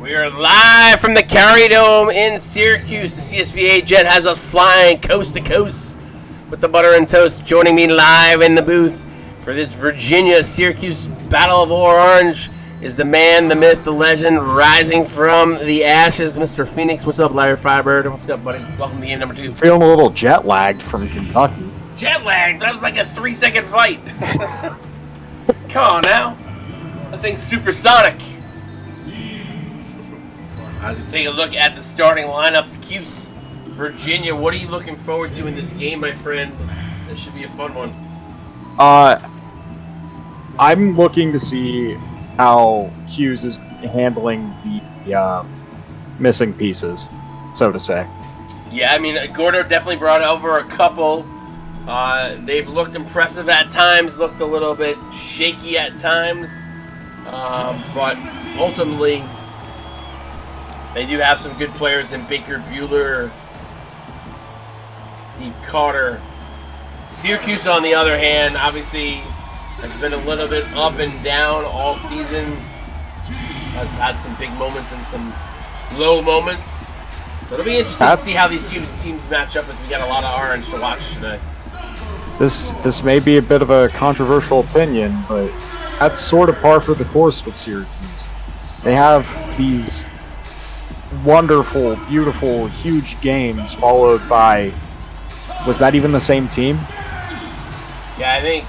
We are live from the Carry Dome in Syracuse. The CSBA jet has us flying coast to coast with the butter and toast. Joining me live in the booth for this Virginia-Syracuse Battle of Orange is the man, the myth, the legend, rising from the ashes, Mr. Phoenix. What's up, Larry Firebird? What's up, buddy? Welcome to game number 2. Feeling a little jet lagged from Kentucky. Jet lagged? That was like a 3-second fight. Come on now. That thing's supersonic. As we take a look at the starting lineups, Cuse, Virginia, what are you looking forward to in this game, my friend? This should be a fun one. I'm looking to see how Cuse is handling the missing pieces, so to say. Yeah, I mean, Gordo definitely brought over a couple. They've looked impressive at times, looked a little bit shaky at times, but ultimately, they do have some good players in Baker Bueller, Steve Carter. Syracuse, on the other hand, obviously has been a little bit up and down all season. Has had some big moments and some low moments. So it'll be interesting to see how these teams match up as we got a lot of orange to watch today. This may be a bit of a controversial opinion, but that's sort of par for the course with Syracuse. They have these wonderful, beautiful, huge games followed by, was that even the same team? Yeah, I think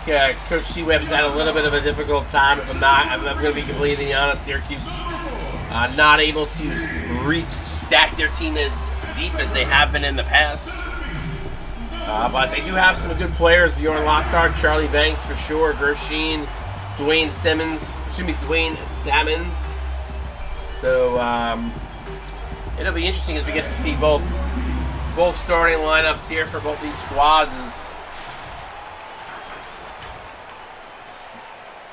Coach C-Webb's had a little bit of a difficult time. If I'm going to be completely honest, Syracuse not able to restack their team as deep as they have been in the past. But they do have some good players. Bjorn Lockhart, Charlie Banks for sure, Gershine, Dwayne Salmons. So it'll be interesting as we get to see both starting lineups here for both these squads.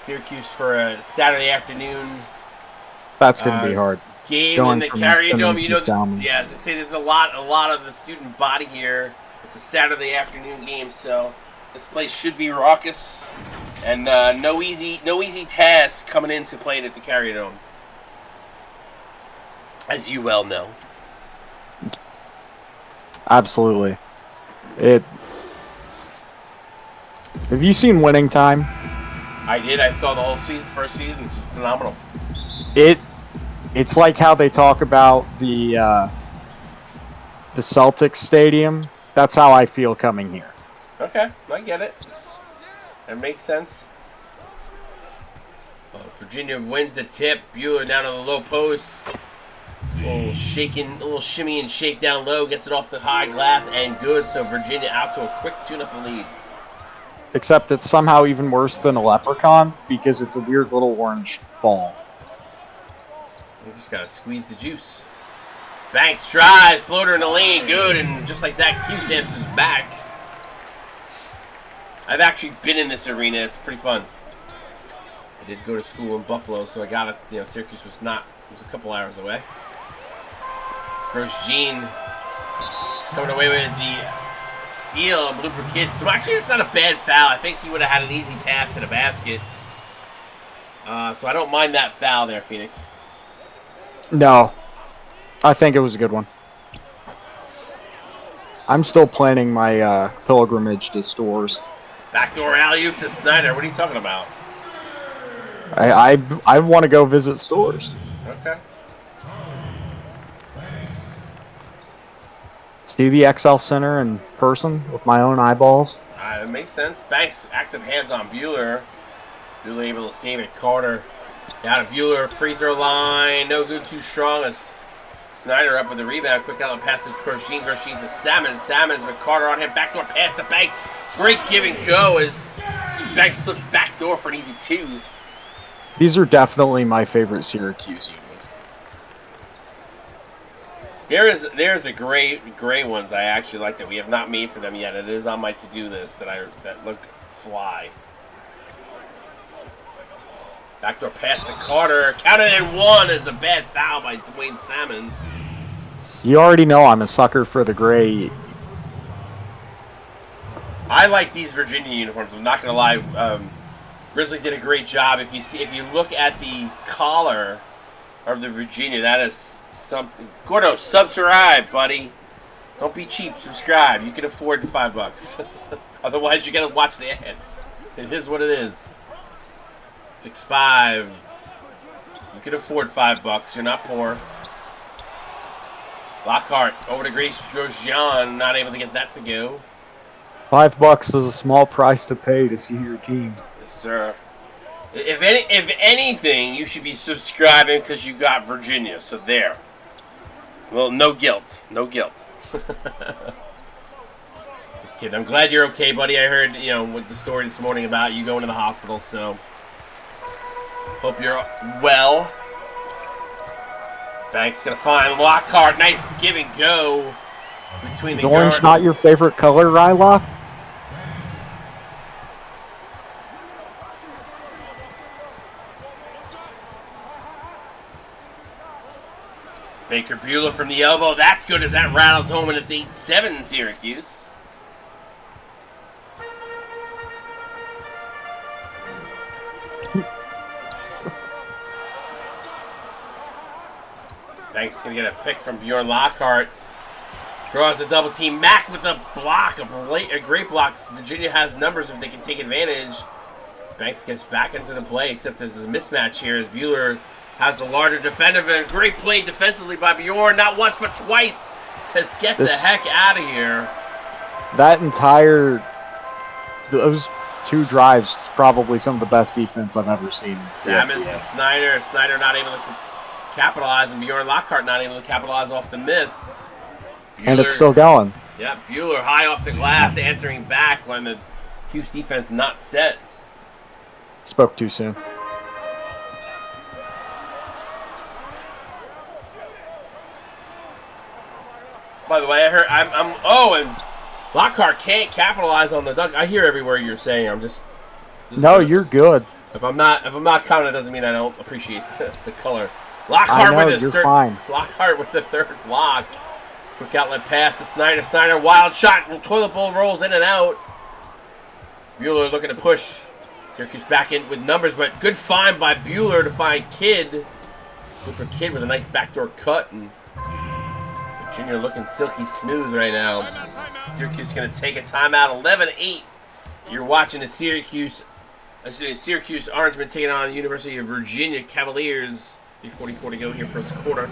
Syracuse for a Saturday afternoon. That's going to be hard. Game in the Carry Dome. You know, yeah, as I say, there's a lot of the student body here. It's a Saturday afternoon game, so this place should be raucous, and no easy task coming in to play it at the Carry Dome, as you well know. Absolutely. Have you seen Winning Time? I did. I saw the whole season. First season. It's phenomenal. It's like how they talk about the Celtics stadium. That's how I feel coming here. Okay, I get it. That makes sense. Virginia wins the tip. Bueller down on the low post. A little shimmy and shake down low. Gets it off the high glass and good. So Virginia out to a quick 2-0 lead. Except it's somehow even worse than a leprechaun because it's a weird little orange ball. You just gotta squeeze the juice. Banks drives, floater in the lane, good, and just like that, Cuse answers back. I've actually been in this arena. It's pretty fun. I did go to school in Buffalo, so I got it. You know, Syracuse was a couple hours away. Grosjean coming away with the steal of Blooper Kid. So actually, it's not a bad foul. I think he would have had an easy path to the basket. So I don't mind that foul there, Phoenix. No. I think it was a good one. I'm still planning my pilgrimage to stores. Backdoor alley-oop to Snyder. What are you talking about? I want to go visit stores. Okay. See the XL Center in person with my own eyeballs. It makes sense. Banks active hands on Bueller. Bueller able to save it. Carter down to Bueller. Free throw line. No good. Too strong. As Snyder up with the rebound. Quick outlet pass to Gershine. Gershine to Salmons. Salmons with Carter on him. Backdoor pass to Banks. Great give and go as Banks slips backdoor for an easy 2. These are definitely my favorite Syracuse units. There's a gray ones I actually like that we have not made for them yet. It is on my to-do list that look fly. Backdoor pass to Carter. Counted and 1 is a bad foul by Dwayne Salmons. You already know I'm a sucker for the gray. I like these Virginia uniforms. I'm not gonna lie. Grizzly did a great job. If you look at the collar, of the Virginia. That is something. Gordo, subscribe, buddy. Don't be cheap. Subscribe. You can afford the $5. Otherwise, you gotta watch the ads. It is what it is. 6'5". You can afford $5. You're not poor. Lockhart over to Grace Grosjean. Not able to get that to go. $5 is a small price to pay to see your team. Yes, sir. If anything, you should be subscribing because you got Virginia. So there. Well, no guilt. No guilt. Just kidding. I'm glad you're okay, buddy. I heard, with the story this morning about you going to the hospital, so hope you're well. Banks gonna find Lockhart. Nice give and go between the orange guard. Not your favorite color, Rylock? Baker Bueller from the elbow. That's good as that rattles home, and it's 8-7 Syracuse. Banks going to get a pick from Bjorn Lockhart. Draws the double team. Mack with a block, a great block. Virginia has numbers if they can take advantage. Banks gets back into the play, except there's a mismatch here as Bueller has the larger defender. And a great play defensively by Bjorn, not once but twice. Says, get the heck out of here. Those two drives is probably some of the best defense I've ever seen. Sammons to Snyder. Snyder not able to capitalize, and Bjorn Lockhart not able to capitalize off the miss. Bueller, and it's still going. Yeah, Bueller high off the glass, answering back when the Cuse defense not set. Spoke too soon. By the way, I heard and Lockhart can't capitalize on the dunk. I hear every word you're saying. I'm just no, you're good. If I'm not counting, it doesn't mean I don't appreciate the color. Lockhart Lockhart with the third block. Quick outlet pass to Snyder. Snyder, wild shot. Toilet bowl rolls in and out. Bueller looking to push. Syracuse back in with numbers, but good find by Bueller to find Kidd. Look for Kidd with a nice backdoor cut. And Virginia looking silky smooth right now. Syracuse going to take a timeout. 11-8. You're watching the Syracuse Orangemen taking on the University of Virginia Cavaliers. 3:44 to go here first quarter.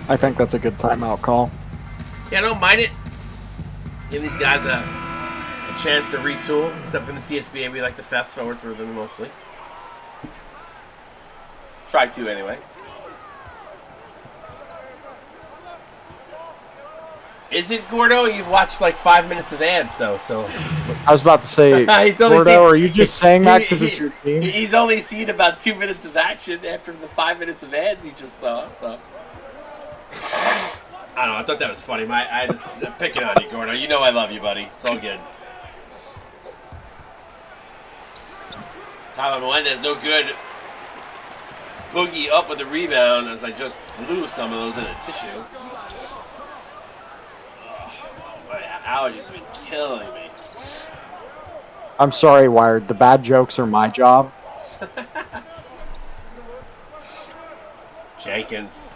I think that's a good timeout call. Yeah, I don't mind it. Give these guys a chance to retool. Except for the CSBA, we like to fast forward through them mostly. Try to anyway. Is it, Gordo? You've watched like 5 minutes of ads, though, so... I was about to say, Gordo, are you just saying that because it's your team? He's only seen about 2 minutes of action after the 5 minutes of ads he just saw, so... I don't know, I thought that was funny. I'm picking on you, Gordo. You know I love you, buddy. It's all good. Tyler Melendez, no good. Boogie up with the rebound as I just blew some of those in a tissue. My allergies have been killing me. I'm sorry, Wired. The bad jokes are my job. Jenkins.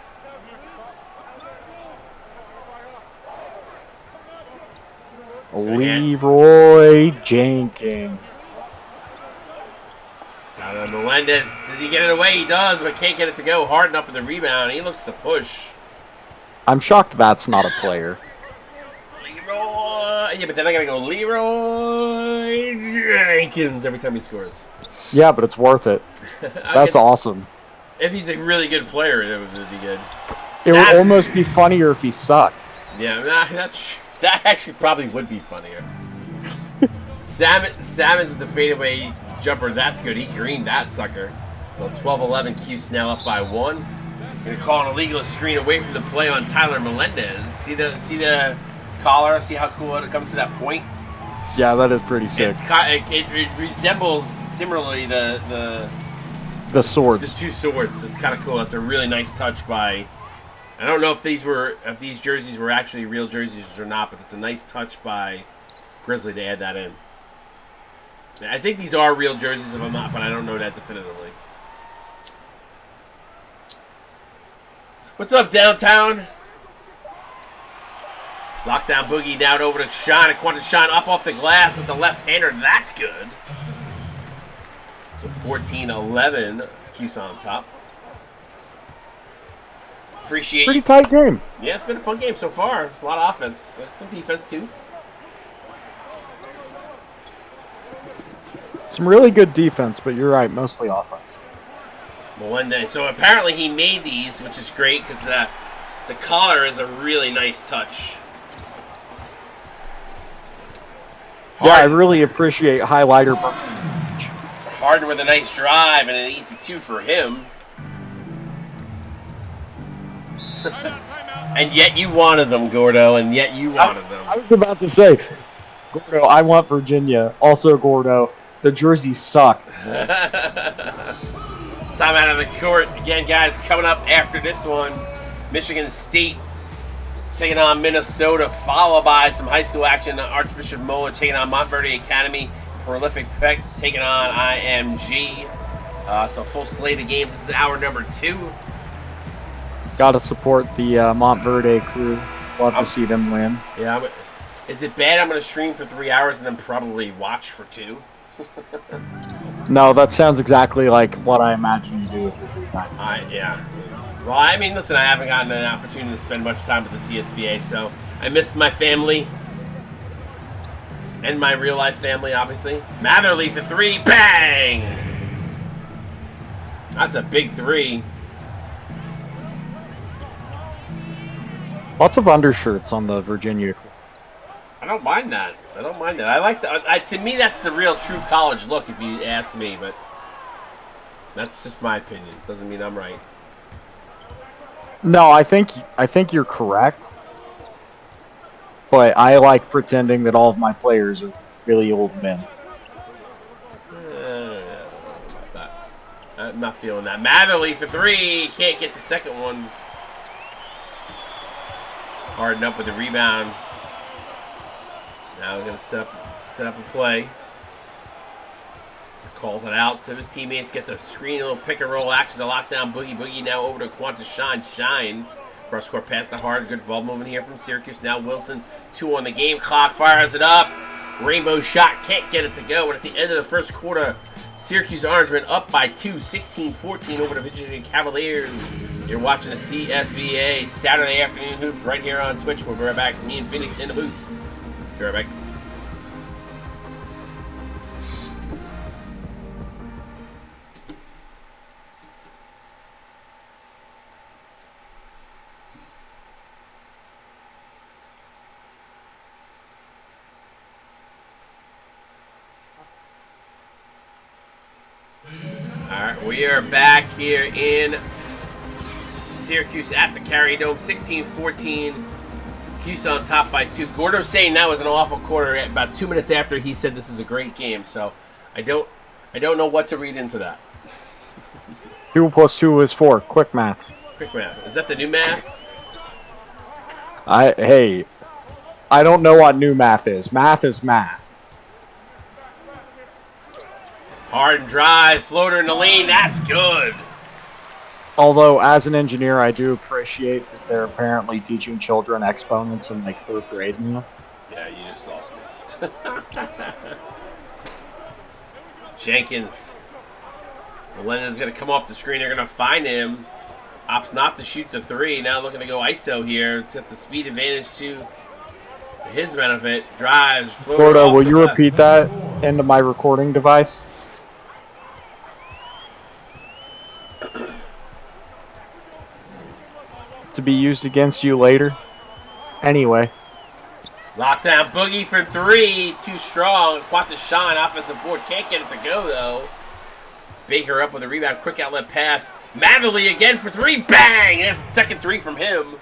Leroy Jenkins. Melendez, does he get it away? He does, but can't get it to go. Harden up with the rebound. He looks to push. I'm shocked that's not a player. Leroy. Yeah, but then I gotta go Leroy Jenkins every time he scores. Yeah, but it's worth it. That's awesome. If he's a really good player, it would be good. It would almost be funnier if he sucked. Yeah, that actually probably would be funnier. Salmons with the fadeaway jumper. That's good. He greened that sucker. So 12-11. Cuse now up by 1. Gonna call an illegal screen away from the play on Tyler Melendez. See the collar? See how cool it comes to that point? Yeah, that is pretty sick. It resembles similarly the swords. The two swords. It's kind of cool. That's a really nice touch by. I don't know if these jerseys were actually real jerseys or not, but it's a nice touch by Grizzly to add that in. I think these are real jerseys if I'm not, but I don't know that definitively. What's up, downtown? Lockdown Boogie down over to Sean. And Quantum Sean up off the glass with the left-hander. That's good. So 14-11. Cuse on top. Appreciate Pretty you. tight game. Yeah, it's been a fun game so far. A lot of offense. Some defense, too. Some really good defense, but you're right, mostly offense. Melendez. So apparently he made these, which is great because the collar is a really nice touch. Yeah, I really appreciate highlighter. Harden with a nice drive and an easy 2 for him. And yet you wanted them, Gordo, and yet you wanted them. I was about to say, Gordo, I want Virginia. Also, Gordo, the jerseys suck. Time out of the court. Again, guys, coming up after this one, Michigan State taking on Minnesota, followed by some high school action. Archbishop Moeller taking on Montverde Academy. Prolific Peck taking on IMG. So full slate of games. This is hour number 2. Got to support the Montverde crew. Love to see them win. Yeah. Is it bad I'm going to stream for 3 hours and then probably watch for 2? No, that sounds exactly like what I imagine you do with your free time. Yeah. Well, I mean, listen, I haven't gotten an opportunity to spend much time with the CSBA, so I miss my family. And my real-life family, obviously. Matherly for 3. Bang! That's a big 3. Lots of undershirts on the Virginia. I don't mind that. I like that. To me, that's the real true college look, if you ask me, but that's just my opinion. Doesn't mean I'm right. No, I think you're correct. But I like pretending that all of my players are really old men. I'm not feeling that. Matherly for 3. Can't get the second one. Harden up with the rebound. Now we're going to set up a play. Calls it out to his teammates. Gets a screen, a little pick and roll action to lock down Boogie. Boogie now over to Quanta Shine. Cross court pass to Hard. Good ball movement here from Syracuse. Now Wilson. 2 on the game clock. Fires it up. Rainbow shot. Can't get it to go. But at the end of the first quarter, Syracuse Orangemen up by 2. 16-14 over the Virginia Cavaliers. You're watching the CSBA Saturday afternoon hoops right here on Twitch. We'll be right back. Me and Phoenix in the booth. Be right back. Alright, we are back here in Syracuse at the Carrier Dome. 16-14. Cuse on top by 2. Gordo saying that was an awful quarter about 2 minutes after he said this is a great game. So I don't know what to read into that. 2 + 2 is 4. Quick math. Quick math. Is that the new math? Hey, I don't know what new math is. Math is math. Harden drives, floater in the lane. That's good. Although, as an engineer, I do appreciate that they're apparently teaching children exponents in like 3rd grade. You know? Yeah, you just lost me. Jenkins. Melendez is going to come off the screen. They're going to find him. Opts not to shoot the 3. Now looking to go ISO here. It's got the speed advantage to his benefit. Drives. Gordo, will you repeat that into my recording device? To be used against you later. Anyway. Lockdown Boogie for 3. Too strong. Quanta Shine, offensive board. Can't get it to go, though. Baker up with a rebound. Quick outlet pass. Matherly again for 3. Bang! There's the second 3 from him.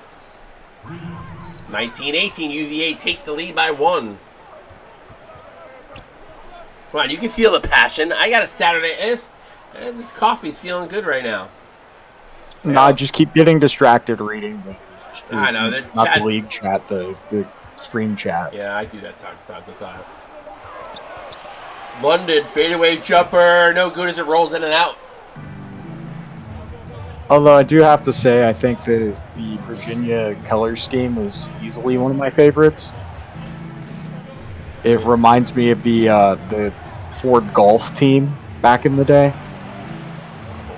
19-18. UVA takes the lead by 1. Come on, you can feel the passion. I got a Saturday. This coffee's feeling good right now. Nah, just keep getting distracted reading. I know. Not the league chat, the stream chat. Yeah, I do that time to time. London, fadeaway jumper. No good as it rolls in and out. Although I do have to say, I think the Virginia color scheme is easily one of my favorites. It reminds me of the Ford Golf team back in the day,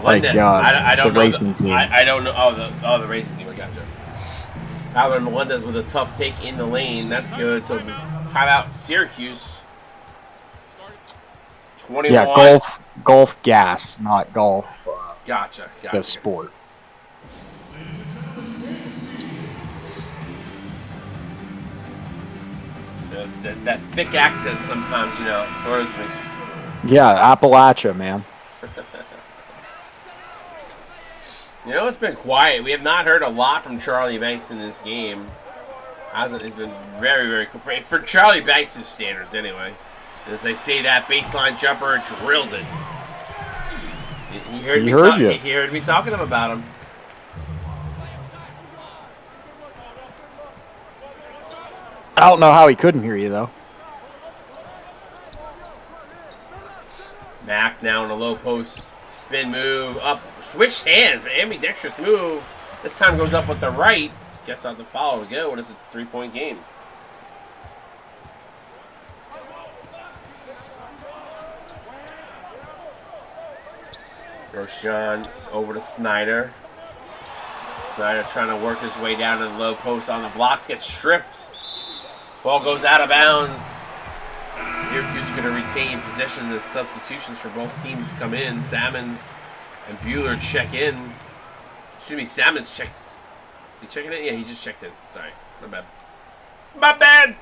like I the don't know. racing team. I don't know. The racing team. I gotcha. Tyler Melendez with a tough take in the lane. That's good. So timeout Syracuse. 21. Yeah, golf gas, not golf. Gotcha. The sport. That thick accent sometimes, throws me. Yeah, Appalachia, man. It's been quiet. We have not heard a lot from Charlie Banks in this game. It's been very, very cool. For Charlie Banks' standards, anyway. As they say, that baseline jumper drills it. He heard me talking about him. I don't know how he couldn't hear you, though. Mack now in a low post. Spin move. Up. Switched hands. Ambidextrous move. This time goes up with the right. Gets out the foul to go. And it's a 3-point game. Grosjean over to Snyder. Snyder trying to work his way down to the low post on the blocks. Gets stripped. Ball goes out of bounds. Syracuse going to retain possession as substitutions for both teams come in. Salmons and Bueller check in. Excuse me, Salmons checks. Is he checking in? Yeah, he just checked in. Sorry. My bad. My bad!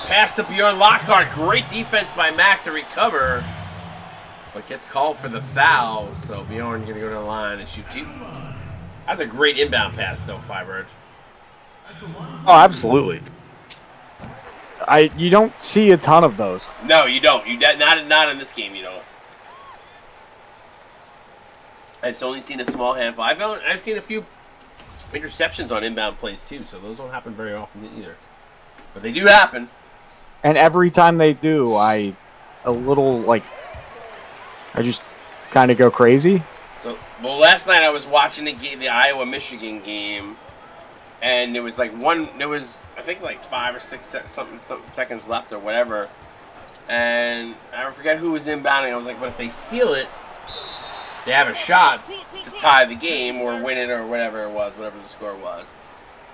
Pass to Bjorn Lockhart. Great defense by Mack to recover. But gets called for the foul. So Bjorn going to go to the line and shoot two. That's a great inbound pass, though, Firebird. Oh, absolutely. You don't see a ton of those. No, you don't. Not in this game. You don't. I've only seen a small handful. I've seen a few interceptions on inbound plays too, so those don't happen very often either. But they do happen. And every time they do, I just kind of go crazy. Last night I was watching the Iowa-Michigan game. And there was I think like 5 or 6 some seconds left or whatever. And I forget who was inbounding. I was like, but if they steal it, they have a shot to tie the game or win it or whatever it was, whatever the score was.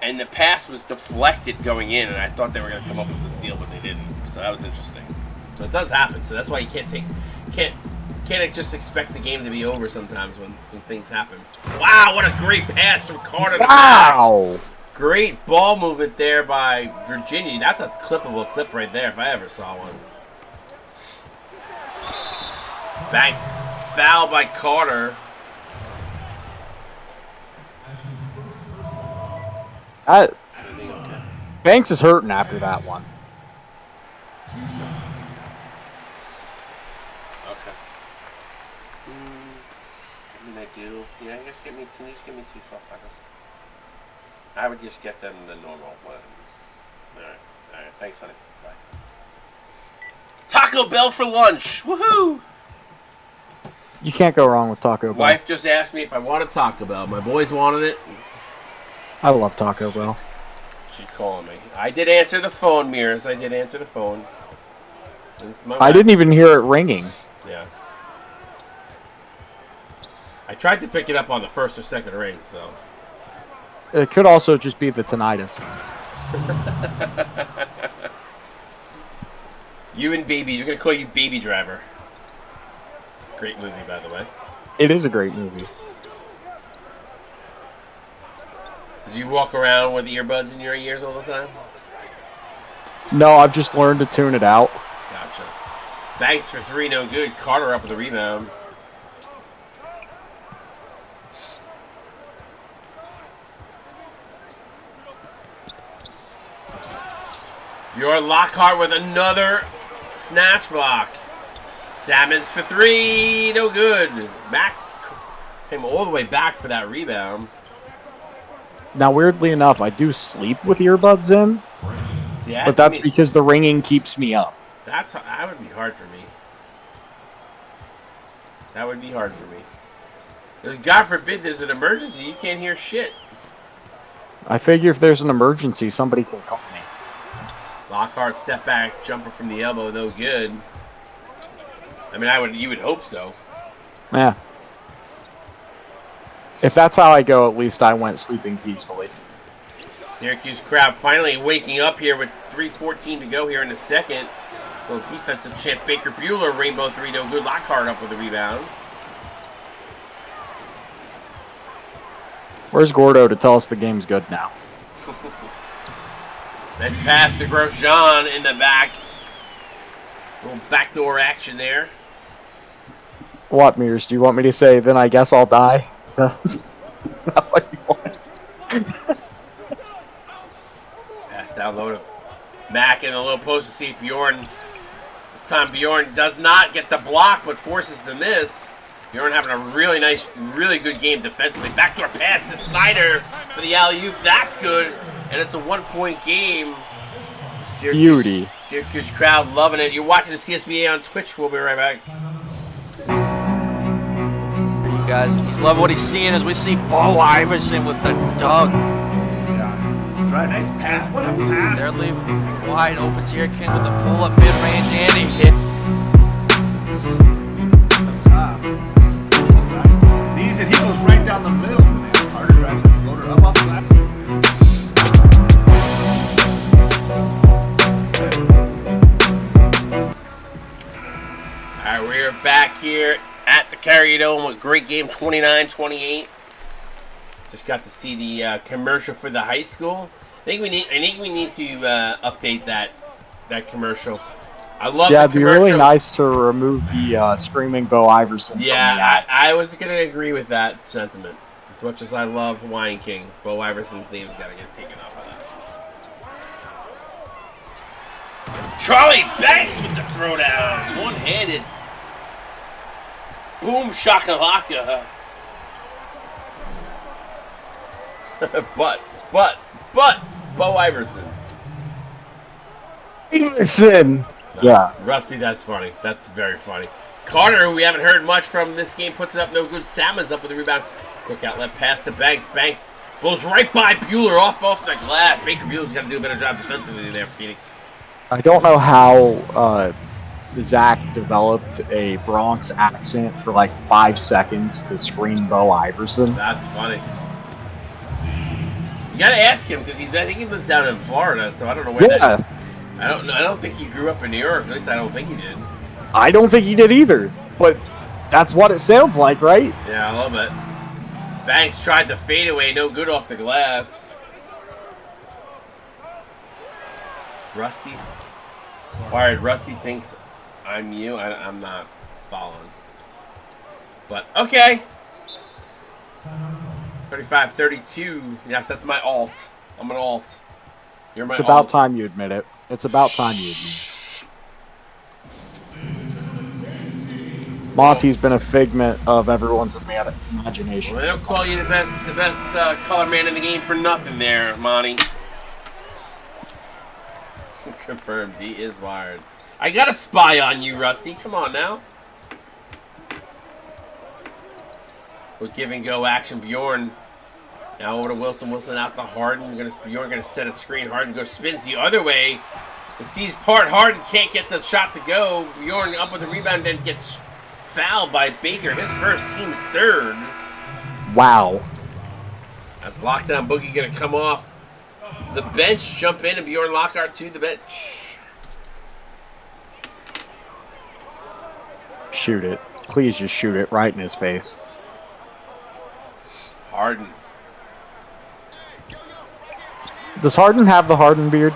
And the pass was deflected going in, and I thought they were going to come up with the steal, but they didn't. So that was interesting. So it does happen. So that's why you can't just expect the game to be over sometimes when some things happen. Wow, what a great pass from Carter. Wow. Great ball movement there by Virginia. That's a clippable clip right there if I ever saw one. Banks foul by Carter. Banks is hurting after that one. Okay. I do. Yeah, I guess can you just give me 2 soft tacos? I would just get them the normal one. Alright. Thanks, honey. Bye. Taco Bell for lunch. Woohoo! You can't go wrong with Taco Bell. Wife just asked me if I wanted Taco Bell. My boys wanted it. I love Taco Bell. She calling me. I did answer the phone, Mears. I did answer the phone. I didn't even hear it ringing. Yeah. I tried to pick it up on the first or second ring, so. It could also just be the tinnitus. You and Baby. You're going to call you Baby Driver. Great movie, by the way. It is a great movie. So do you walk around with earbuds in your ears all the time? No, I've just learned to tune it out. Gotcha. Banks for 3, no good. Carter up with the rebound. Your Lockhart with another snatch block. Salmons for 3, no good. Mack came all the way back for that rebound. Now, weirdly enough, I do sleep with earbuds in, but that's because the ringing keeps me up. That would be hard for me. God forbid there's an emergency. You can't hear shit. I figure if there's an emergency, somebody can call me. Lockhart step back jumper from the elbow, no good. I mean, you would hope so. Yeah. If that's how I go, at least I went sleeping peacefully. Syracuse crowd finally waking up here with 3:14 to go here in the second. Little defensive champ Baker Bueller, rainbow three, no good. Lockhart up with the rebound. Where's Gordo to tell us the game's good now? Nice pass to Grosjean in the back. Little backdoor action there. What, Mears? Do you want me to say, then I guess I'll die? Is that what you want? Pass down low to Mack in the low post to see Bjorn. This time Bjorn does not get the block, but forces the miss. Bjorn having a really nice, really good game defensively. Backdoor pass to Snyder for the alley-oop. That's good. And it's a 1-point game. Beauty. Syracuse crowd loving it. You're watching the CSBA on Twitch. We'll be right back. You guys, he's loving what he's seeing as we see Bo Iverson with the dunk. Yeah. Try a nice pass. What a pass. They're leaving wide open. Syracuse with the pull-up mid-range, and he hit. Sees it. He goes right down the middle. Carter drives the floater up off the lap. All right, we're back here at the Carrier Dome with great game, 29-28. Just got to see the commercial for the high school. I think we need to update that commercial. I love yeah, the it'd be commercial. really nice to remove the screaming Bo Iverson. Yeah, I was going to agree with that sentiment. As much as I love Hawaiian King, Bo Iverson's name's got to get taken off of that. Charlie Banks with the throwdown. One-handed. Boom shakalaka. but, Bo Iverson. Iverson! Yeah. Rusty, that's funny. That's very funny. Carter, who we haven't heard much from this game, puts it up no good. Salmon's up with the rebound. Quick outlet pass to Banks. Banks blows right by Bueller off the glass. Baker Bueller's got to do a better job defensively there for Phoenix. I don't know how Zach developed a Bronx accent for like 5 seconds to scream Bo Iverson. That's funny. You gotta ask him because I think he lives down in Florida, so I don't know where that. I don't think he grew up in New York. At least I don't think he did. I don't think he did either. But that's what it sounds like, right? Yeah, a little bit. Banks tried to fade away, no good off the glass. Rusty. Alright, Rusty thinks I'm you. I'm not following. But, okay. 35-32. Yes, that's my alt. I'm an alt. You're my alt. It's about time you admit it. It's about time you admit it. Monty's been a figment of everyone's imagination. Well, they don't call you the best color man in the game for nothing there, Monty. Confirmed. He is wired. I got a spy on you, Rusty. Come on now. With give and go action, Bjorn. Now over to Wilson. Wilson out to Harden. Bjorn gonna set a screen. Harden goes spins the other way. And sees part. Harden can't get the shot to go. Bjorn up with the rebound, then gets fouled by Baker. His first, team's third. Wow. That's lockdown boogie gonna come off the bench. Jump in and Bjorn Lockhart to the bench. Shoot it. Please just shoot it right in his face. Harden. Does Harden have the Harden beard?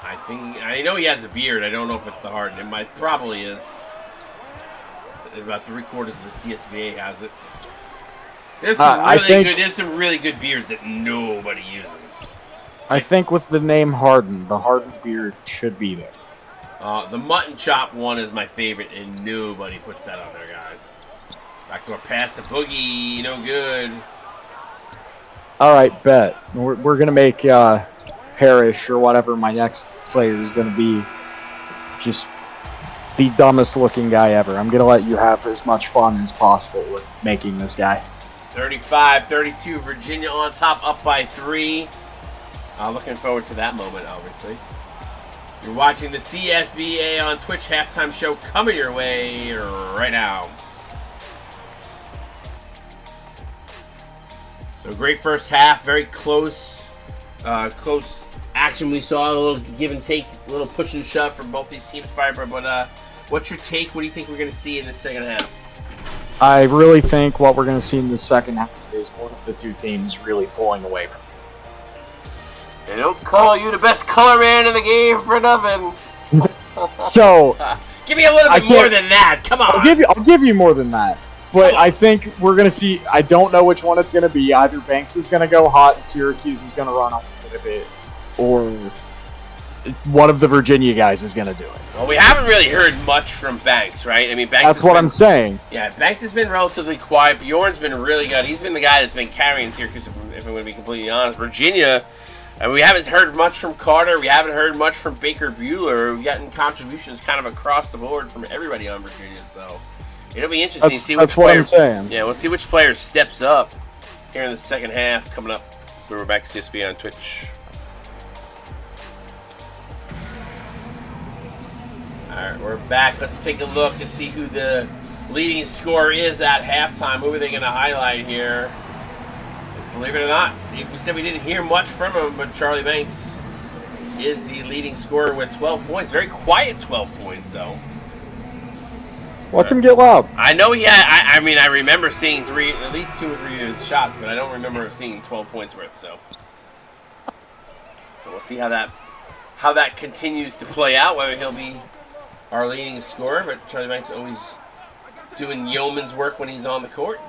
I know he has a beard. I don't know if it's the Harden. It probably is. About 3/4 of the CSBA has it. There's some really good beards that nobody uses. I think with the name Harden, the Harden beard should be there. The mutton chop one is my favorite, and nobody puts that on there, guys. Backdoor pass to Boogie, no good. All right, bet. We're gonna make Parrish or whatever my next player is gonna be just the dumbest looking guy ever. I'm going to let you have as much fun as possible with making this guy. 35-32, Virginia on top, up by 3. Looking forward to that moment, obviously. You're watching the CSBA on Twitch halftime show coming your way right now. So great first half, very close action. We saw a little give and take, a little push and shove from both these teams, Fiber. But what's your take? What do you think we're going to see in the second half? I really think what we're going to see in the second half is one of the two teams really pulling away from it. They don't call you the best color man in the game for nothing. So, give me a little bit more than that. Come on. I'll give you more than that. But I think we're going to see, I don't know which one it's going to be. Either Banks is going to go hot and Syracuse is going to run off a bit, or one of the Virginia guys is going to do it. Well, we haven't really heard much from Banks, right? I mean, Banks. That's what I'm saying. Yeah, Banks has been relatively quiet. Bjorn's been really good. He's been the guy that's been carrying Syracuse, if I'm going to be completely honest. Virginia, and we haven't heard much from Carter. We haven't heard much from Baker Bueller. We've gotten contributions kind of across the board from everybody on Virginia, so it'll be interesting to see which player. That's what I'm saying. Yeah, we'll see which player steps up here in the second half coming up. We're back to CSBA on Twitch. Alright, we're back. Let's take a look and see who the leading scorer is at halftime. Who are they going to highlight here? Believe it or not, we said we didn't hear much from him, but Charlie Banks is the leading scorer with 12 points. Very quiet 12 points, though. Let him get loud. I know he had, I mean, I remember seeing at least 2 or 3 of his shots, but I don't remember seeing 12 points worth, so we'll see how that continues to play out, whether he'll be our leading scorer, but Charlie Banks always doing yeoman's work when he's on the court.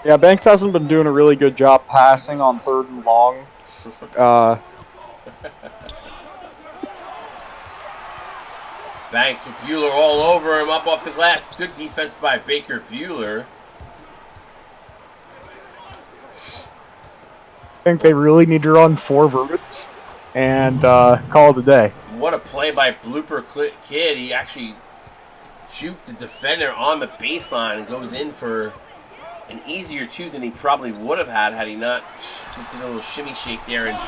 Yeah, Banks hasn't been doing a really good job passing on 3rd and long. Banks with Bueller all over him, up off the glass. Good defense by Baker Bueller. I think they really need to run 4 verts and call it a day. What a play by Blooper Kid. He actually juked the defender on the baseline and goes in for an easier 2 than he probably would have had he not did a little shimmy shake there. And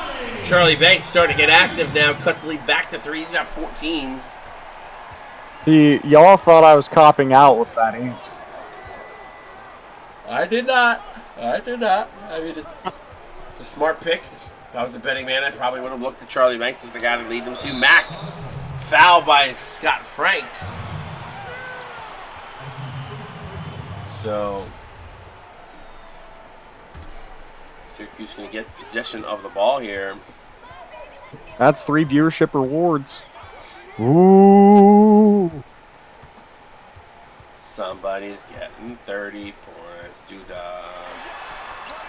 Charlie Banks starting to get active now. Cuts the lead back to 3. He's got 14. Y'all thought I was copping out with that answer. I did not. I mean, it's a smart pick. If I was a betting man, I probably would have looked at Charlie Banks as the guy to lead them to. Mack, foul by Scott Frank. So Syracuse going to get possession of the ball here. That's 3 viewership rewards. Ooh. Somebody's getting 30 points. Dude,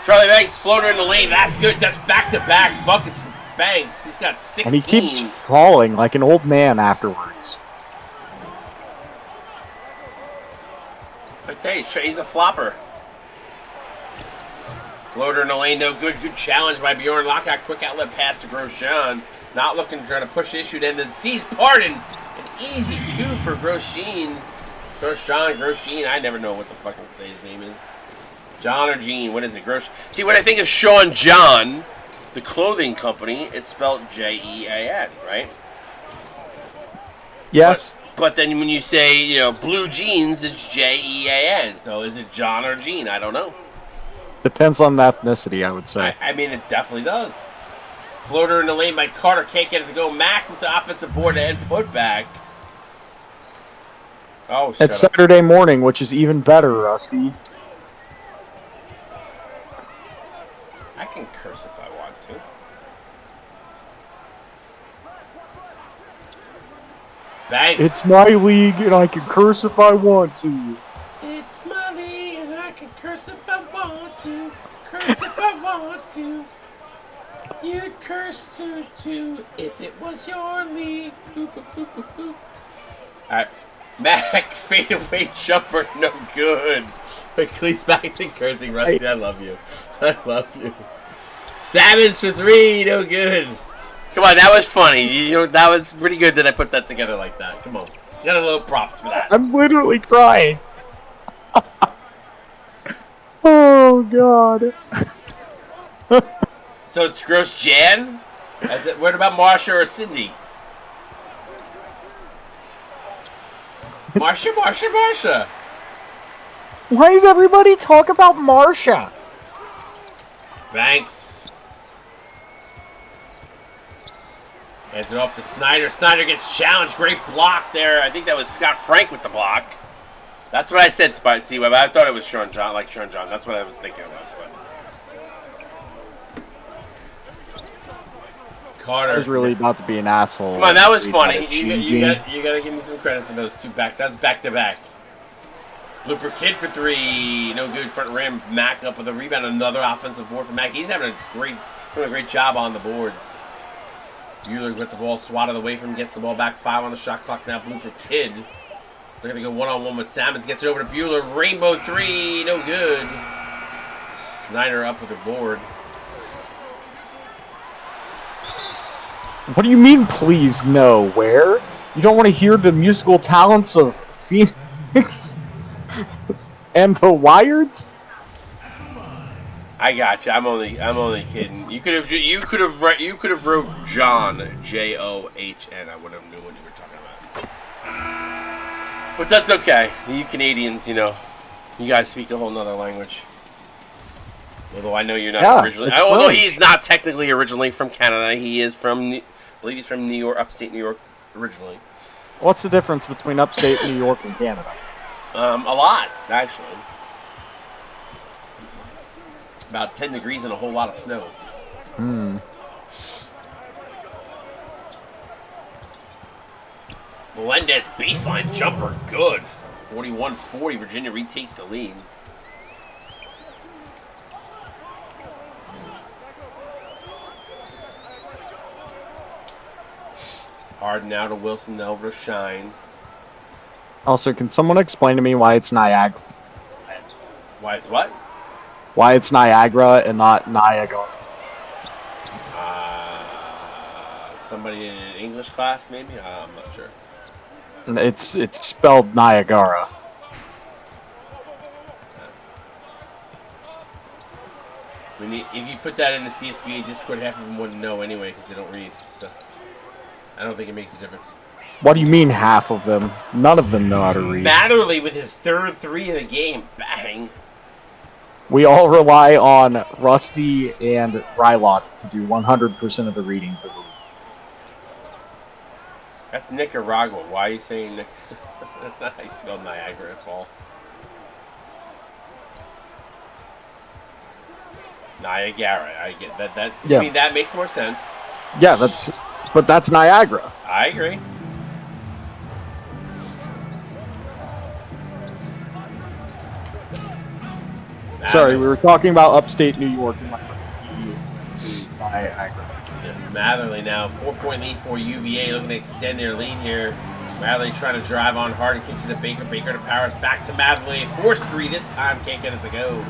Charlie Banks, floater in the lane. That's good. That's back-to-back buckets for Banks. He's got 16. And he keeps falling like an old man afterwards. It's okay. He's a flopper. Floater in the lane, no good. Good challenge by Bjorn. Lockout, quick outlet pass to Grosjean. Not looking to try to push the issue. And then sees Pardon. An easy 2 for Grosjean. Grosjean. I never know what the fuck to say his name is. John or Gene? What is it? See, when I think of Sean John, the clothing company, it's spelled Jean, right? Yes. But then when you say, blue jeans, it's Jean. So is it John or Gene? I don't know. Depends on the ethnicity, I would say. I mean, it definitely does. Floater in the lane by Carter. Can't get it to go. Mack with the offensive board and put back. Oh, it's Saturday morning, which is even better, Rusty. I can curse if I want to. Banks. It's my league, and I can curse if I want to. It's my league, and I can curse if I want to. Curse if I want to. You'd curse too if it was your league. Boop, boop, boop, boop, boop. Alright. Mack, fadeaway jumper, no good. Please back to cursing, Rusty. I love you. I love you. Salmons for 3, no good. Come on, that was funny. That was pretty good that I put that together like that. Come on. Got a little props for that. I'm literally crying. Oh God. So it's Gross Jan? What about Marsha or Cindy? Marsha. Why does everybody talk about Marsha? Banks. Hands it off to Snyder. Snyder gets challenged. Great block there. I think that was Scott Frank with the block. That's what I said, Spicy Web. I thought it was Sean John, like Sean John. That's what I was thinking it was. Carter. I was really about to be an asshole. Come on, that was funny. You You gotta give me some credit for those two back. That was back to back. Blooper Kid for three. No good. Front rim. Mack up with a rebound. Another offensive board for Mack. He's having a great job on the boards. Bueller with the ball swatted away from him. Gets the ball back. 5 on the shot clock now. Blooper Kid. They're going to go one-on-one with Sammons. Gets it over to Bueller. Rainbow three. No good. Snyder up with the board. What do you mean, please, no? Where? You don't want to hear the musical talents of Phoenix and the Wireds? I got you. I'm only kidding. You could have wrote John John. I would have knew what you were talking about. But that's okay. You Canadians, you guys speak a whole nother language. Although I know you're not originally. Although he's not technically originally from Canada, he is from. I believe he's from New York, upstate New York, originally. What's the difference between upstate New York and Canada? A lot, actually. About 10 degrees and a whole lot of snow. Melendez baseline jumper, good. 41-40, Virginia retakes the lead. Harden now to Wilson, over to Shine. Also, can someone explain to me why it's Niagara? Why it's what? Why it's Niagara and not Niagara? Somebody in an English class, maybe? I'm not sure. It's spelled Niagara. If you put that in the CSBA Discord, half of them wouldn't know anyway because they don't read. So I don't think it makes a difference. What do you mean half of them? None of them know how to read. Matherly with his third three of the game. Bang. We all rely on Rusty and Rylock to do 100% of the reading for the league. That's Nicaragua. Why are you saying Nic? That's not how you spell Niagara Falls. Niagara. I get that. To me, that makes more sense. Yeah, but that's Niagara. I agree. Sorry, we were talking about upstate New York and Niagara. Yes, Matherly now 4-point lead for UVA, looking to extend their lead here. Matherly trying to drive on hard and kicks it to Baker. Baker to Powers, back to Matherly. Forced three this time, can't get it to go.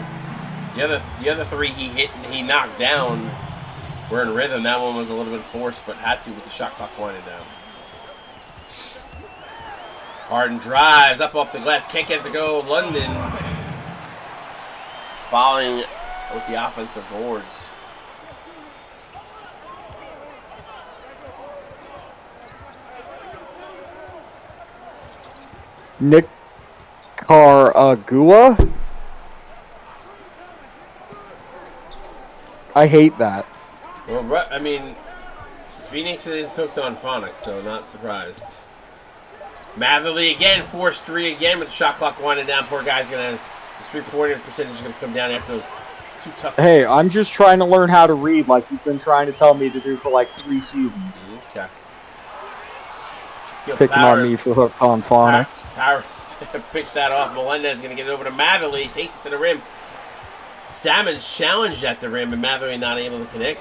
The other three he hit and he knocked down were in rhythm. That one was a little bit forced, but had to with the shot clock winding down. Harden drives up off the glass, can't get it to go. London following with the offensive boards. Nicaragua? I hate that. Well, I mean, Phoenix is hooked on phonics, so not surprised. Matherly again, forced three again with the shot clock winding down. Poor guy's gonna, his 3-point percentage is gonna come down after those two tough. Hey, I'm just trying to learn how to read like you've been trying to tell me to do for like 3 seasons. Okay. Picking on me for hooked on phonics. Powers picks that off. Melendez gonna get it over to Matherly, takes it to the rim. Sammons challenged at the rim, and Matherly not able to connect.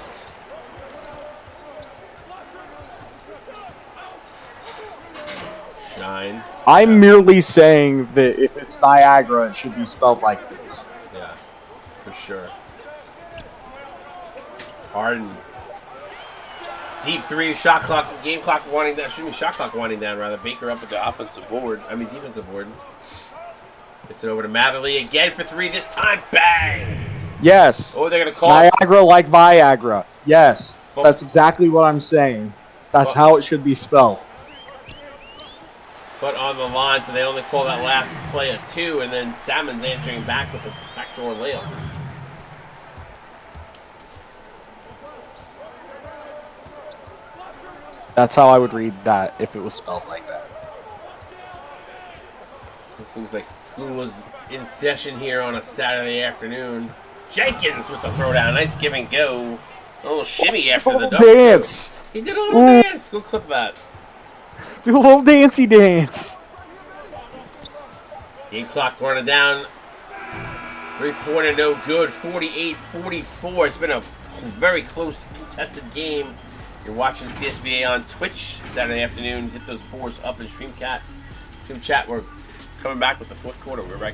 Shine. I'm merely saying that if it's Niagara, it should be spelled like this. Yeah, for sure. Harden Deep three, shot clock, game clock winding down. Shouldn't be shot clock winding down, rather. Baker up at the defensive board. Gets it over to Matherly again for three. This time, bang! Yes. Oh, they're going to call. Niagara like Viagra. Yes. That's exactly what I'm saying. That's how it should be spelled. Foot on the line, so they only call that last play a 2, and then Salmon's answering back with a backdoor layup. That's how I would read that if it was spelled like that. It seems like school was in session here on a Saturday afternoon. Jenkins with the throwdown. Nice give and go. A little shimmy after the dunk. Dance. He did a little dance. Go clip that. Do a little dancey dance. Game clock running down. 3-pointer no good. 48-44. It's been a very close contested game. You're watching CSBA on Twitch Saturday afternoon. Hit those fours up in Stream Chat. We're coming back with the fourth quarter. We're right.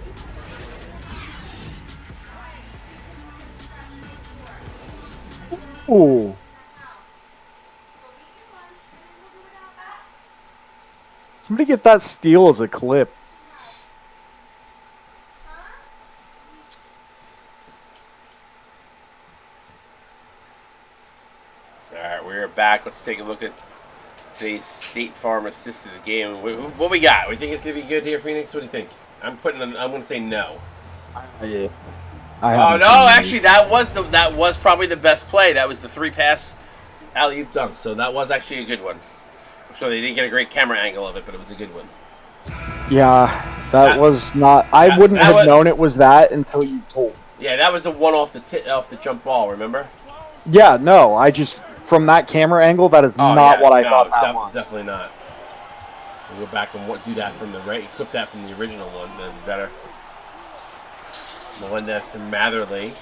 Ooh. Somebody get that steal as a clip. Alright, we're back. Let's take a look at today's State Farm assisted game. What we got? We think it's going to be good here, Phoenix? What do you think? I'm going to say no. Yeah. Oh no! Actually, that was probably the best play. That was the 3-pass alley-oop dunk. So that was actually a good one. I'm sure they didn't get a great camera angle of it, but it was a good one. Yeah, that was not. I wouldn't have known it was that until you told. Yeah, that was the one off the jump ball. Remember? Yeah, no. I just from that camera angle, that is not what I thought that was. Definitely not. We'll go back and do that from the right. Clip that from the original one. That's better. Melendez to Matherly.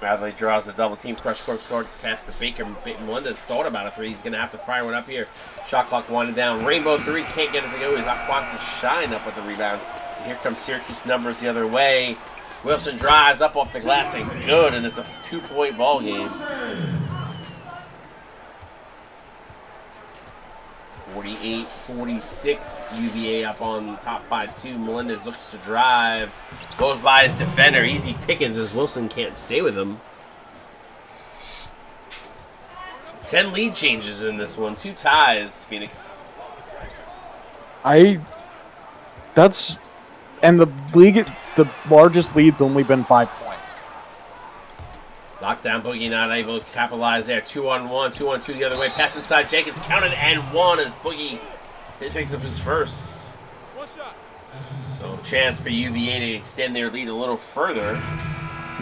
Matherly draws a double team, crush court pass to Baker. Melendez thought about a 3. He's going to have to fire one up here. Shot clock winding down. Rainbow 3, can't get it to go. He's not quite to shine up with the rebound. And here comes Syracuse numbers the other way. Wilson drives up off the glass and good, and it's a 2-point ball game. 48-46, UVA up on top by 2. Melendez looks to drive. Goes by his defender. Easy pickings as Wilson can't stay with him. 10 lead changes in this one. 2 ties, Phoenix. And the largest lead's only been 5 points. Lockdown Boogie not able to capitalize there. 2-on-1, 2-on-2 the other way. Pass inside. Jenkins counted and one as Boogie picks up his first. So chance for UVA to extend their lead a little further.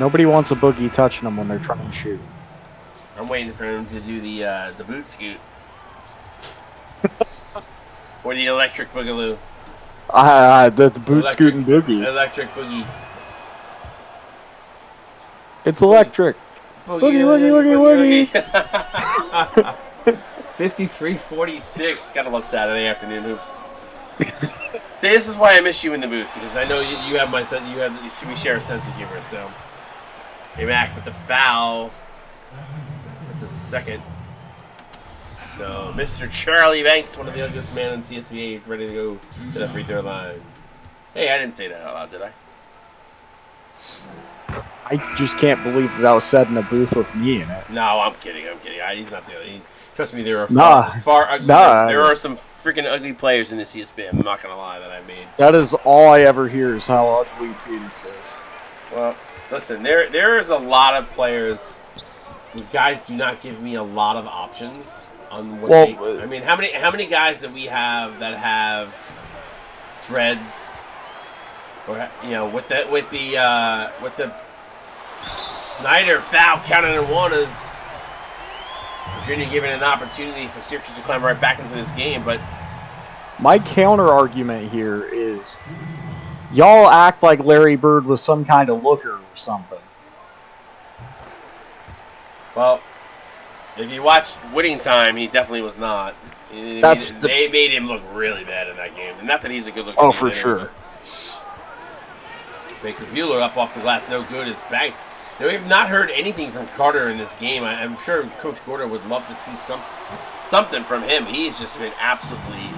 Nobody wants a Boogie touching them when they're trying to shoot. I'm waiting for him to do the boot scoot. Or the electric boogaloo. The boot scooting Boogie. Electric boogie. It's electric. Boogie. 53-46. Gotta love Saturday afternoon hoops. See, this is why I miss you in the booth, because I know you have my sense. We share a sense of humor. So, back with the foul. That's his second. So, Mr. Charlie Banks, one of the youngest men in CSBA, ready to go to the free throw line. Hey, I didn't say that out loud, did I? I just can't believe that was said in a booth with me in it. No, I'm kidding. He's not the only. Trust me, there are far ugly. There are some freaking ugly players in the CSBA. I'm not gonna lie that I made. That is all I ever hear is how ugly Phoenix is. Well, listen, there is a lot of players. Guys do not give me a lot of options on what I mean, how many guys that we have that have dreads, or with the Snyder foul counted in one is Virginia giving an opportunity for Syracuse to climb right back into this game, but my counter argument here is y'all act like Larry Bird was some kind of looker or something. Well, if you watched Winning Time, he definitely was not. They made him look really bad in that game. And not that he's a good looker. Oh, for sure. Baker Bueller up off the glass, no good as Banks we've not heard anything from Carter in this game. I'm sure Coach Gorder would love to see something from him. He's just been absolutely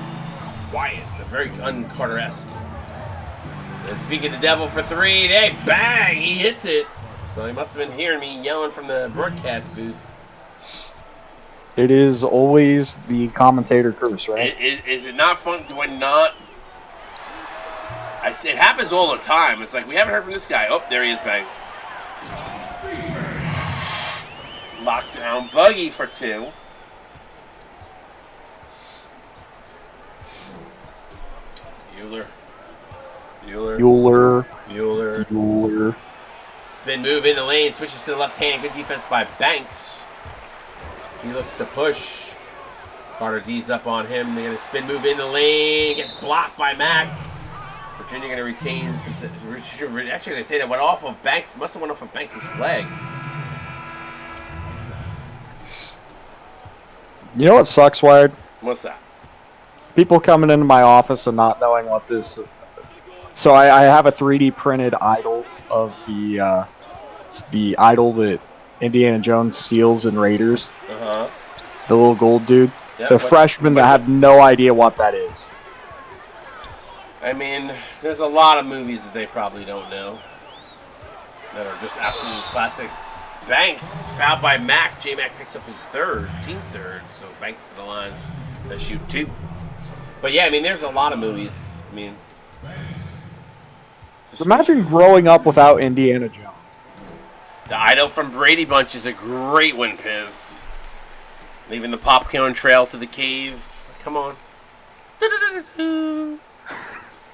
quiet, very un-Carter-esque. And speaking the devil for 3, they bang! He hits it. So he must have been hearing me yelling from the broadcast booth. It is always the commentator curse, right? Is it not fun when not? It happens all the time. It's like, we haven't heard from this guy. Oh, there he is, bang. Lockdown buggy for 2. Bueller. Spin move in the lane. Switches to the left hand. Good defense by Banks. He looks to push. Carter D's up on him. They're going to spin move in the lane. Gets blocked by Mack. Virginia going to retain. Actually, going to say that went off of Banks. Must have went off of Banks' leg. You know what sucks, Wired? What's that? People coming into my office and not knowing what this. So I have a 3D printed idol of the idol that Indiana Jones steals in Raiders. Uh-huh. The little gold dude. Yep, the freshmen that have no idea what that is. I mean, there's a lot of movies that they probably don't know that are just absolute classics. Banks fouled by Mack. J-Mac picks up his team's third. So Banks to the line to shoot 2. But yeah, I mean, there's a lot of movies. I mean, imagine growing up without Indiana Jones. The idol from Brady Bunch is a great one, Piz. Leaving the popcorn trail to the cave. Come on.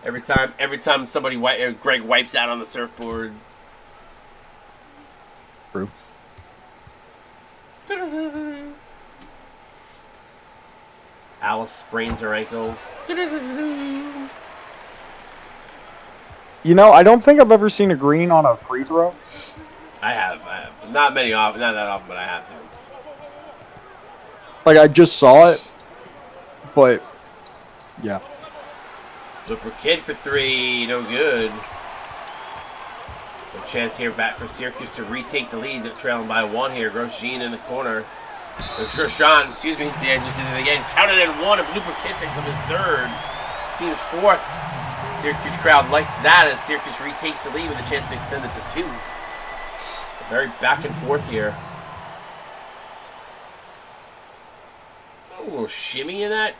Every time somebody Greg wipes out on the surfboard. True. Alice sprains her ankle. You know, I don't think I've ever seen a green on a free throw. I have. Not that often, but I have seen. Like, I just saw it, but yeah. Looper Kid for 3, no good. So chance here back for Syracuse to retake the lead. They're trailing by 1 here. Grosjean in the corner. Grosjean, excuse me. Yeah, just did it again. Counted in 1. And Looper Kid picks up his 3rd. Team's 4th. Syracuse crowd likes that as Syracuse retakes the lead with a chance to extend it to 2. Very back and forth here. Oh, a little shimmy in that.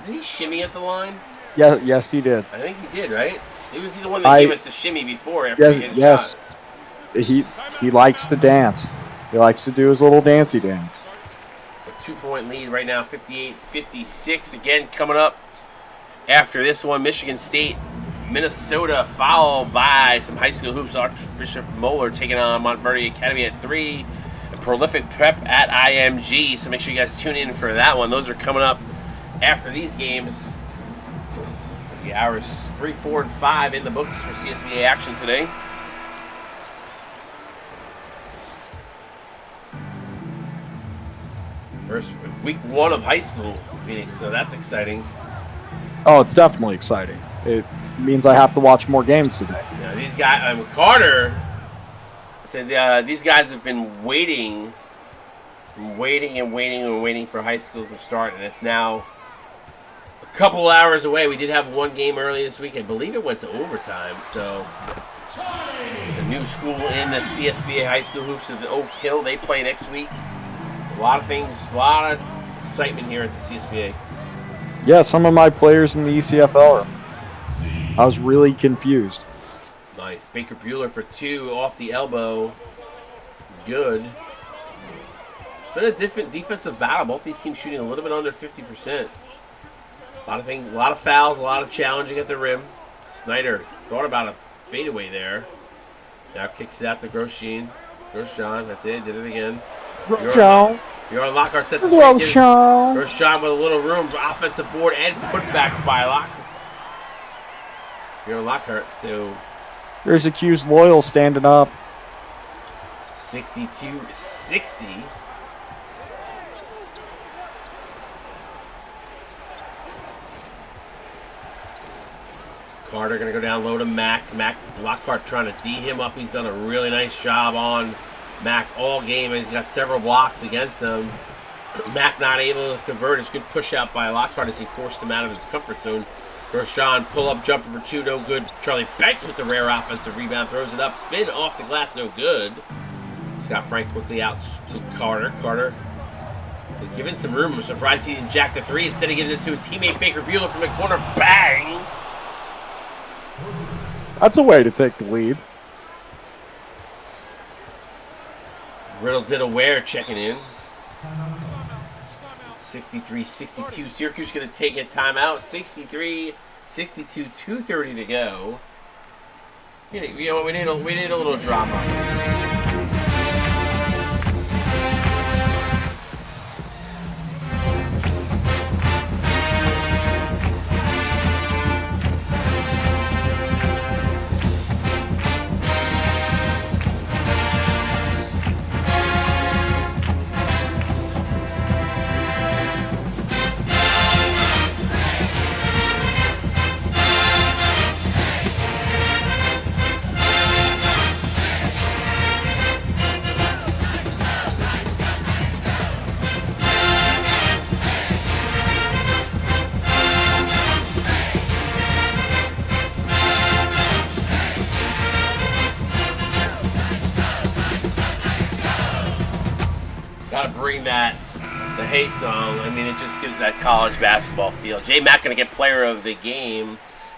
Did he shimmy at the line? Yeah, yes, he did. I think he did, right? He was the one that gave us the shimmy before after he hit a shot. He likes to dance. He likes to do his little dancey dance. It's a 2-point lead right now, 58-56. Again, coming up after this one, Michigan State, Minnesota, followed by some high school hoops. Archbishop Moeller taking on Montverde Academy at 3. And Prolific Prep at IMG. So make sure you guys tune in for that one. Those are coming up after these games. The hours 3, 4, and 5 in the books for CSBA action today. First week 1 of high school in Phoenix, so that's exciting. Oh, it's definitely exciting. It means I have to watch more games today. Yeah, these guys, Carter said these guys have been waiting for high school to start, and it's now a couple hours away. We did have one game early this week. I believe it went to overtime, so the new school in the CSBA high school hoops of the Oak Hill, they play next week. A lot of things, a lot of excitement here at the CSBA. Yeah, some of my players in the ECFL I was really confused. Nice. Baker Bueller for 2 off the elbow. Good. It's been a different defensive battle. Both these teams shooting a little bit under 50%. A lot of fouls, a lot of challenging at the rim. Snyder thought about a fadeaway there. Now kicks it out to Grosjean. That's it. Did it again. Your Lockhart sets the Grosjean with a little room. Offensive board and putback by Lockhart. Your Lockhart. So there's accused Loyal standing up. 62-60. Carter going to go down low to Mac. Lockhart trying to D him up. He's done a really nice job on Mac all game. He's got several blocks against him. Mac not able to convert. It's good push out by Lockhart as he forced him out of his comfort zone. Grosjean pull up jumper for 2, no good. Charlie Banks with the rare offensive rebound, throws it up, spin off the glass, no good. Scott Frank quickly out to Carter. Carter giving some room. I'm surprised he didn't jack the 3. Instead he gives it to his teammate Baker Bueller from the corner. Bang! That's a way to take the lead. Riddle did aware checking in. 63-62. Syracuse going to take a timeout. 63-62. 2:30 to go. You know what? We need a little drama. Gotta bring the Hey song. I mean, it just gives that college basketball feel. J Mack gonna get player of the game.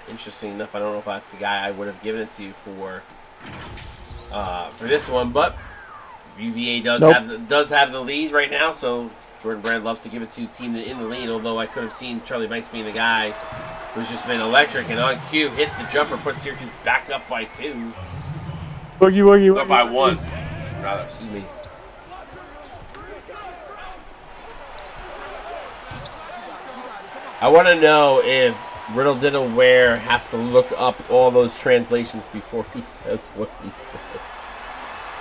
Interesting enough, I don't know if that's the guy I would have given it to for this one, but UVA does have the lead right now, so Jordan Brand loves to give it to a team in the lead, although I could have seen Charlie Banks being the guy who's just been electric, and on cue, hits the jumper, puts Syracuse back up by 2. Up by 1. Rather, excuse me. I want to know if Riddle did aware has to look up all those translations before he says what he says.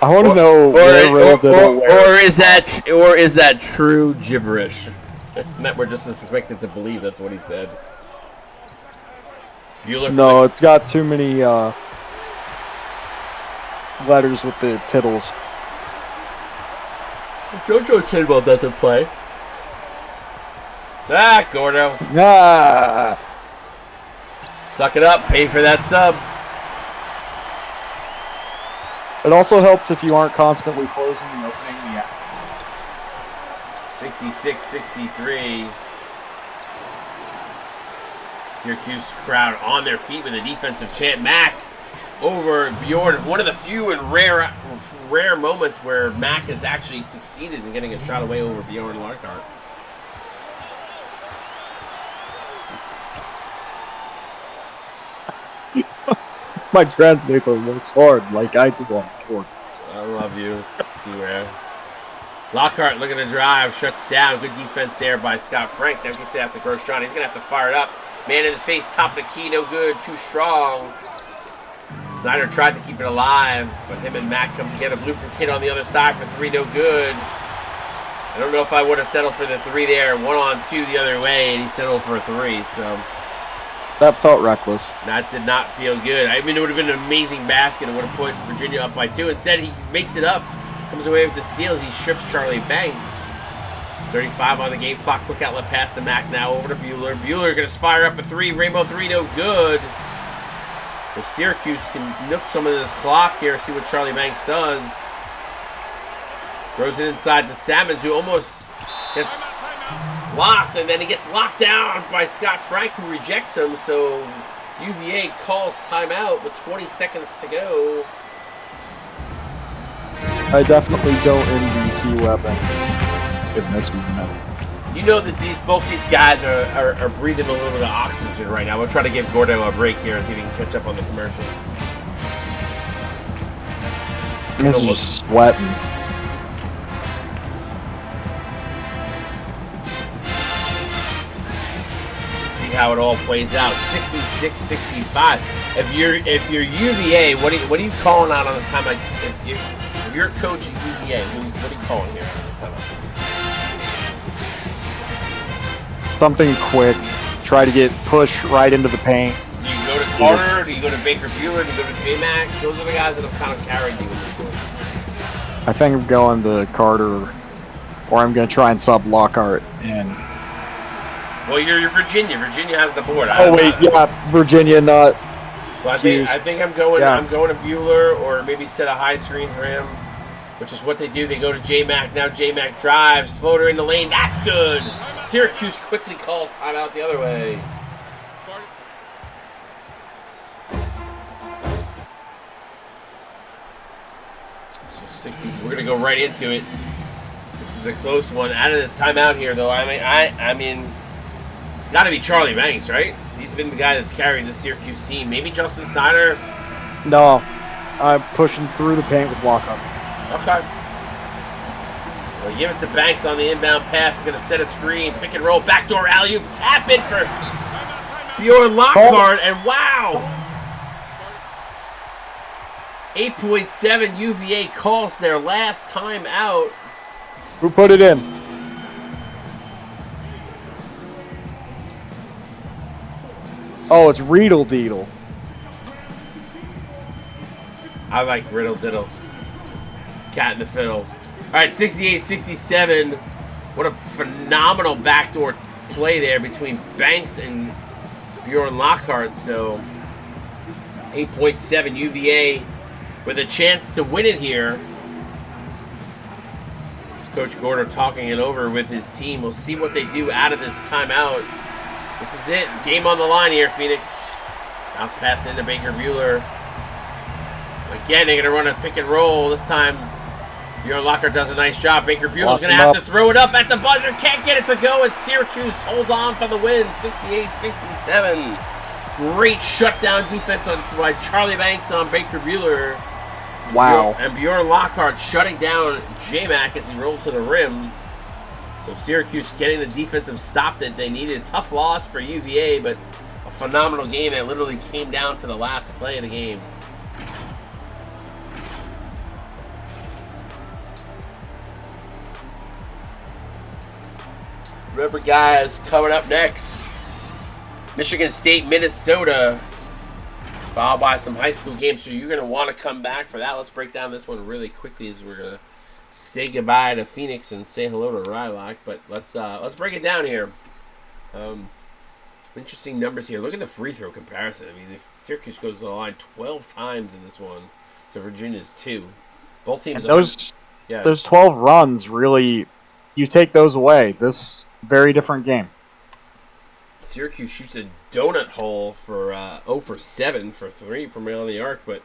I want to know where Riddle did aware. Or is that true gibberish that we're just expected to believe that's what he said? Bueller. No, it's got too many letters with the tittles. JoJo Tidwell doesn't play. Ah, Gordo. Ah! Suck it up. Pay for that sub. It also helps if you aren't constantly closing and opening the app. 66-63. Syracuse crowd on their feet with a defensive chant. Mack over Bjorn. One of the few and rare moments where Mack has actually succeeded in getting a shot away over Bjorn Lockhart. My translator works hard like I do on court. I love you, T-Rare. Lockhart looking to drive, shuts down. Good defense there by Scott Frank. Now gets it out to Grosjean. He's going to have to fire it up. Man in his face, top of the key, no good, too strong. Snyder tried to keep it alive, but him and Mack come together. Blueprint Kid on the other side for 3, no good. I don't know if I would have settled for the 3 there. 1-on-2 the other way, and he settled for a 3, so... That felt reckless. That did not feel good. I mean, it would have been an amazing basket. It would have put Virginia up by 2. Instead, he makes it up. Comes away with the steals. He strips Charlie Banks. 35 on the game clock. Quick outlet pass to Mack now over to Bueller. Bueller going to fire up a 3. Rainbow 3, no good. So Syracuse can nook some of this clock here. See what Charlie Banks does. Throws it inside to Sammons, who almost gets locked, and then he gets locked down by Scott Frank, who rejects him. So UVA calls timeout with 20 seconds to go. I definitely don't envy C-Weapon in this moment. You know that both these guys are breathing a little bit of oxygen right now. We'll try to give Gordo a break here and see if he can catch up on the commercials. This is just sweating. How it all plays out. 66-65. If you're UVA, what are you calling out on this time? If you're a coach at UVA, what are you calling here on this time? Something quick. Try to get push right into the paint. So you go to Carter? Do you go to Baker Bueller? Do you go to J-Mac? Those are the guys that have kind of carried you in this one. I think I'm going to Carter, or I'm going to try and sub Lockhart in. Well, you're Virginia. Virginia has the board. Virginia, not. So I think I'm going. Yeah. I'm going to Bueller, or maybe set a high screen for him, which is what they do. They go to J-Mac. Now J-Mac drives, floater in the lane. That's good. Syracuse quickly calls timeout the other way. So 60. We're gonna go right into it. This is a close one. Out of the timeout here, though. I mean, it's got to be Charlie Banks, right? He's been the guy that's carried the Syracuse team. Maybe Justin Snyder. No, I'm pushing through the paint with Lockhart. Okay. Well, give it to Banks on the inbound pass. He's going to set a screen. Pick and roll. Backdoor alley-oop. Tap in for Bjorn Lockhart. And wow. 8.7 UVA calls their last time out. Who put it in? Oh, it's Riddle Deedle. I like Riddle Diddle. Cat in the fiddle. All right, 68-67. What a phenomenal backdoor play there between Banks and Bjorn Lockhart. So 8.7 UVA with a chance to win it here. It's Coach Gorder talking it over with his team. We'll see what they do out of this timeout. This is it. Game on the line here, Phoenix. Bounce pass into Baker Bueller. Again, they're going to run a pick and roll. This time, Bjorn Lockhart does a nice job. Baker Bueller's going to have to throw it up at the buzzer. Can't get it to go. And Syracuse holds on for the win, 68-67. Great shutdown defense by Charlie Banks on Baker Bueller. Wow. And Bjorn Lockhart shutting down J-Mac as he rolled to the rim. So Syracuse getting the defensive stop that they needed. Tough loss for UVA, but a phenomenal game that literally came down to the last play of the game. Remember, guys, coming up next, Michigan State, Minnesota, followed by some high school games. So you're going to want to come back for that. Let's break down this one really quickly as we're going to say goodbye to Phoenix and say hello to Rylock, but let's break it down here. Interesting numbers here. Look at the free throw comparison. I mean, if Syracuse goes to the line 12 times in this one, so Virginia's 2. Both teams. Those 12 runs really, you take those away. This very different game. Syracuse shoots a donut hole for 0 for 7 for 3 from around the arc, but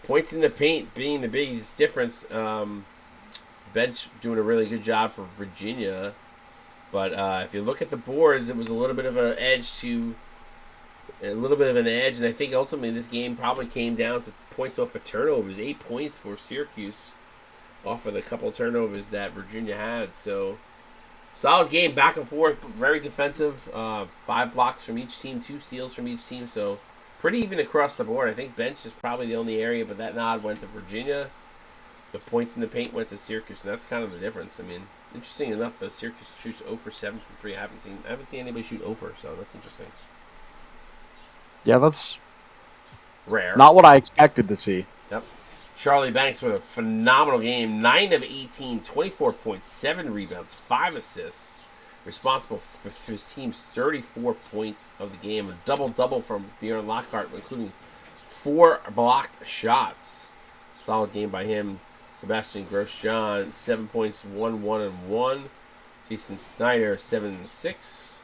points in the paint being the biggest difference. Bench doing a really good job for Virginia, but if you look at the boards, it was a little bit of an edge, and I think ultimately this game probably came down to points off of turnovers. 8 points for Syracuse off of the couple of turnovers that Virginia had. So solid game, back and forth, very defensive. 5 blocks from each team, 2 steals from each team. So pretty even across the board. I think bench is probably the only area, but that nod went to Virginia. The points in the paint went to Syracuse, and that's kind of the difference. I mean, interesting enough that Syracuse shoots 0 for 7 from 3. I haven't seen anybody shoot 0 for, so that's interesting. Yeah, that's rare. Not what I expected to see. Yep. Charlie Banks with a phenomenal game. 9 of 18, 24.7 rebounds, 5 assists. Responsible for his team's 34 points of the game. A double-double from Bjorn Lockhart, including 4 blocked shots. Solid game by him. Sebastian Grosjean, 7 points, 1-1-1. Jason Snyder, 7 and 6.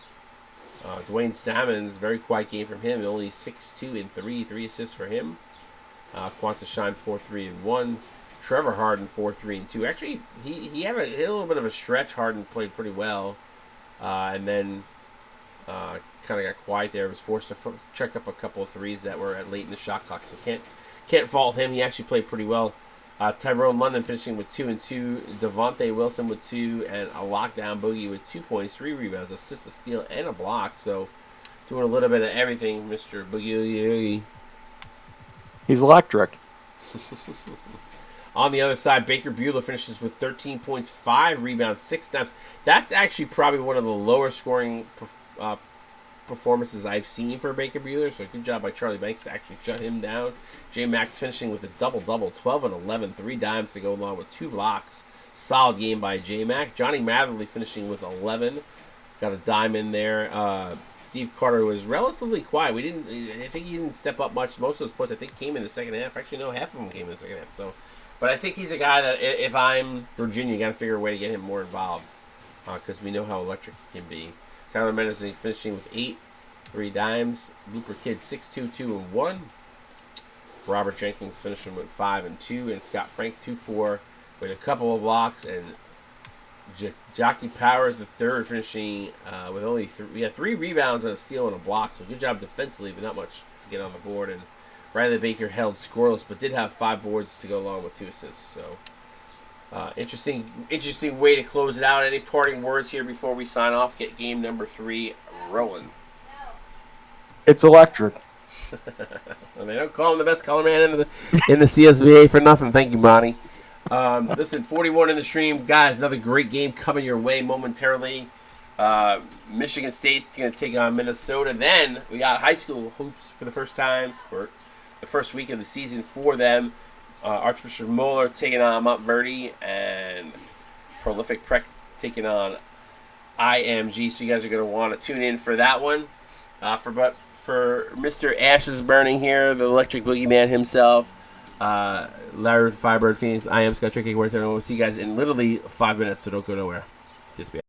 Dwayne Salmons, very quiet game from him. Only 6-2 and 3 assists for him. Quanta Shine, 4-3-1. Trevor Harden, 4-3-2. Actually, he had a little bit of a stretch. Harden played pretty well. And then kind of got quiet there. Was forced to check up a couple of threes that were late in the shot clock. So can't fault him. He actually played pretty well. Tyrone London finishing with 2 and 2. Devontae Wilson with 2. And a lockdown boogie with 2 points, 3 rebounds, assist, a steal, and a block. So doing a little bit of everything, Mr. Boogie. He's electric. On the other side, Baker Bueller finishes with 13 points, 5 rebounds, 6 steps. That's actually probably one of the lower scoring performances I've seen for Baker Buehler. So good job by Charlie Banks to actually shut him down. J Max finishing with a double-double, 12 and 11, 3 dimes to go along with 2 blocks. Solid game by J Mac. Johnny Matherly finishing with 11. Got a dime in there. Steve Carter was relatively quiet. I think he didn't step up much. Most of those points I think came in the second half. Actually, no, half of them came in the second half. So, but I think he's a guy that if I'm Virginia, got to figure a way to get him more involved because we know how electric he can be. Tyler Mendes finishing with 8, 3 dimes. Blooper Kid 6-2, 2 and 1. Robert Jenkins finishing with 5 and 2, and Scott Frank 2-4 with a couple of blocks, and Jockey Powers the third finishing with only 3 rebounds and a steal and a block. So good job defensively, but not much to get on the board. And Riley Baker held scoreless, but did have 5 boards to go along with 2 assists. So interesting way to close it out. Any parting words here before we sign off? Get game number 3 rolling. It's electric. Well, they don't call him the best color man in the CSBA for nothing. Thank you, Monty. Listen, 41 in the stream. Guys, another great game coming your way momentarily. Michigan State's going to take on Minnesota. Then we got high school hoops for the first time, or the first week of the season for them. Archbishop Moeller taking on Montverde, and Prolific Prec taking on IMG. So you guys are going to want to tune in for that one. For Mr. Ashes Burning here, the electric boogeyman himself, Larry Firebird Phoenix, I am Scott Tricky. We'll see you guys in literally 5 minutes, so don't go nowhere. CSBA.